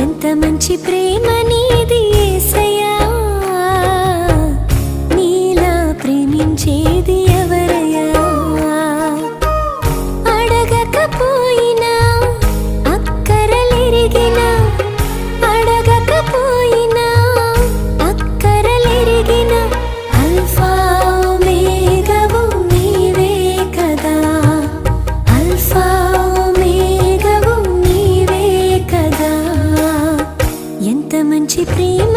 ఎంత మంచి ప్రేమ నీది యేసయ్యా, నీలా ప్రేమించేది ఎవరయ్యా? అడగకపోయినా అక్కరలెరిగినా, అడగకపోయినా అక్కరలెరిగినా, అల్ఫా ఒమేగావు నీవే కదా, అల్ఫా ఒమేగావు నీవే కదా. ఎంత మంచి ప్రేమ